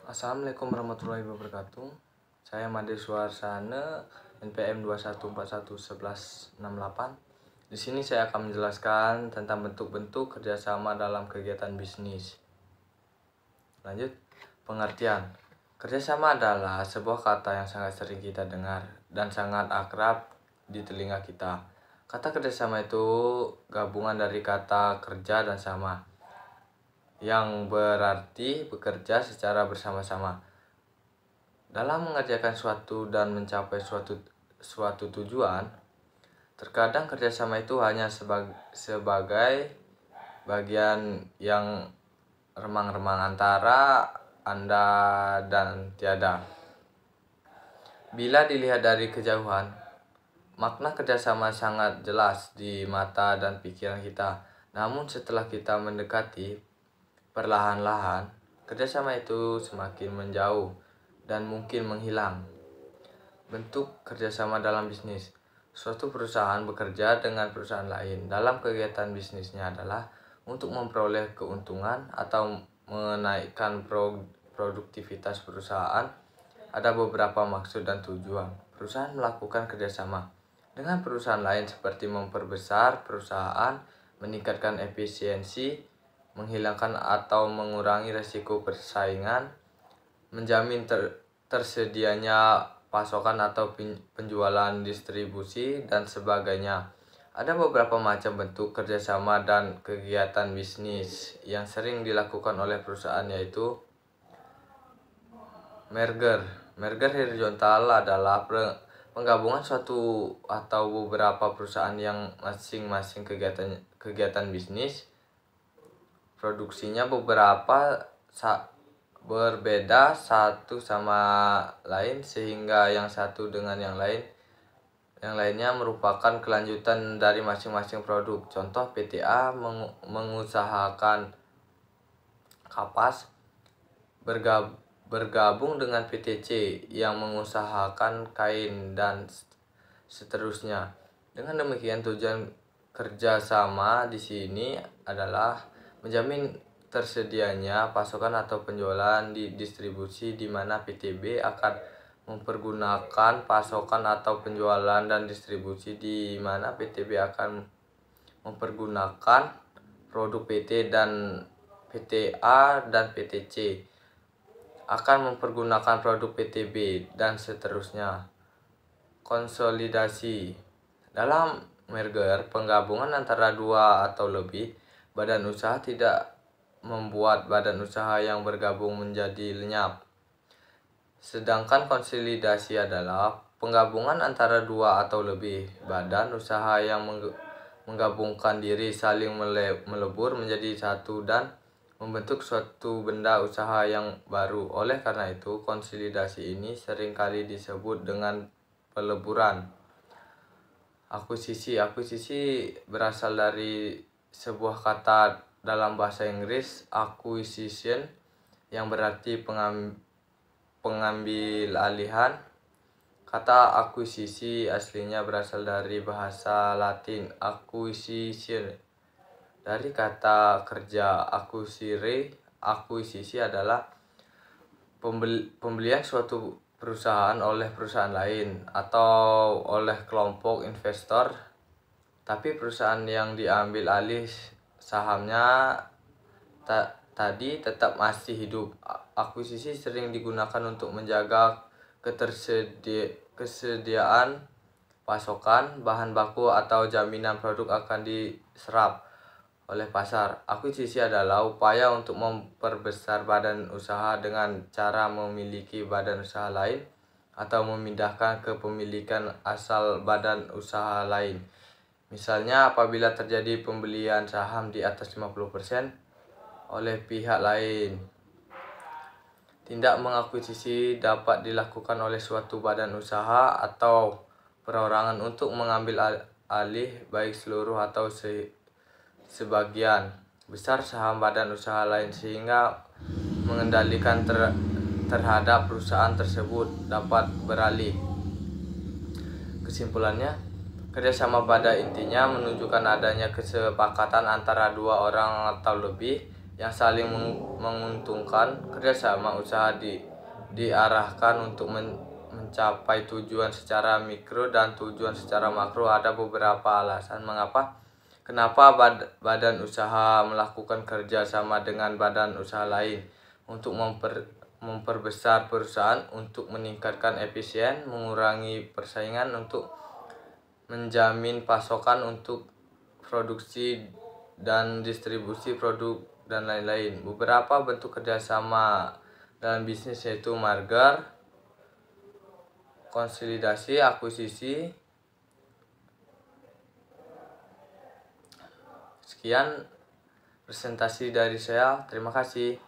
Assalamualaikum warahmatullahi wabarakatuh. Saya Made Suarsana, NPM 21411168. Di sini saya akan menjelaskan tentang bentuk-bentuk kerjasama dalam kegiatan bisnis. Lanjut, pengertian. Kerjasama adalah sebuah kata yang sangat sering kita dengar dan sangat akrab di telinga kita. Kata kerjasama itu gabungan dari kata kerja dan sama, yang berarti bekerja secara bersama-sama dalam mengerjakan suatu dan mencapai suatu tujuan. Terkadang kerjasama itu hanya sebagai bagian yang remang-remang antara Anda dan tiada. Bila dilihat dari kejauhan, makna kerjasama sangat jelas di mata dan pikiran kita. Namun setelah kita mendekati, perlahan-lahan, kerjasama itu semakin menjauh dan mungkin menghilang. Bentuk kerjasama dalam bisnis. Suatu perusahaan bekerja dengan perusahaan lain dalam kegiatan bisnisnya adalah untuk memperoleh keuntungan atau menaikkan produktivitas perusahaan. Ada beberapa maksud dan tujuan. Perusahaan melakukan kerjasama dengan perusahaan lain seperti memperbesar perusahaan, meningkatkan efisiensi, menghilangkan atau mengurangi risiko persaingan, menjamin tersedianya pasokan atau penjualan distribusi, dan sebagainya. Ada beberapa macam bentuk kerjasama dan kegiatan bisnis yang sering dilakukan oleh perusahaan, yaitu merger. Merger horizontal adalah penggabungan suatu atau beberapa perusahaan yang masing-masing kegiatan bisnis produksinya berbeda satu sama lain, sehingga yang satu dengan yang lainnya merupakan kelanjutan dari masing-masing produk. Contoh, PTA mengusahakan kapas bergabung dengan PTC yang mengusahakan kain, dan seterusnya. Dengan demikian, tujuan kerjasama di sini adalah menjamin tersedianya pasokan atau penjualan di distribusi, di mana PTB akan mempergunakan pasokan atau penjualan dan distribusi, di mana PTB akan mempergunakan produk PT, dan PTA dan PTC akan mempergunakan produk PTB, dan seterusnya. Konsolidasi. Dalam merger, penggabungan antara dua atau lebih badan usaha tidak membuat badan usaha yang bergabung menjadi lenyap. Sedangkan konsolidasi adalah penggabungan antara dua atau lebih badan usaha yang menggabungkan diri, saling melebur menjadi satu dan membentuk suatu benda usaha yang baru. Oleh karena itu, konsolidasi ini seringkali disebut dengan peleburan. Akuisisi berasal dari sebuah kata dalam bahasa Inggris, acquisition, yang berarti pengambil alihan. Kata akuisisi aslinya berasal dari bahasa Latin acquisition, dari kata kerja acquisire. Akuisisi adalah pembelian suatu perusahaan oleh perusahaan lain atau oleh kelompok investor, tapi perusahaan yang diambil alih sahamnya tadi tetap masih hidup. Akuisisi sering digunakan untuk menjaga kesediaan pasokan bahan baku atau jaminan produk akan diserap oleh pasar. Akuisisi adalah upaya untuk memperbesar badan usaha dengan cara memiliki badan usaha lain atau memindahkan kepemilikan asal badan usaha lain. Misalnya, apabila terjadi pembelian saham di atas 50% oleh pihak lain. Tindak mengakuisisi dapat dilakukan oleh suatu badan usaha atau perorangan untuk mengambil alih baik seluruh atau sebagian besar saham badan usaha lain, sehingga mengendalikan terhadap perusahaan tersebut dapat beralih. Kesimpulannya, kerjasama pada intinya menunjukkan adanya kesepakatan antara dua orang atau lebih yang saling menguntungkan. Kerjasama usaha diarahkan untuk mencapai tujuan secara mikro dan tujuan secara makro. Ada beberapa alasan kenapa badan usaha melakukan kerjasama dengan badan usaha lain untuk memperbesar perusahaan, untuk meningkatkan efisien, mengurangi persaingan, untuk menjamin pasokan, untuk produksi dan distribusi produk, dan lain-lain. Beberapa bentuk kerjasama dalam bisnis yaitu merger, konsolidasi, akuisisi. Sekian presentasi dari saya. Terima kasih.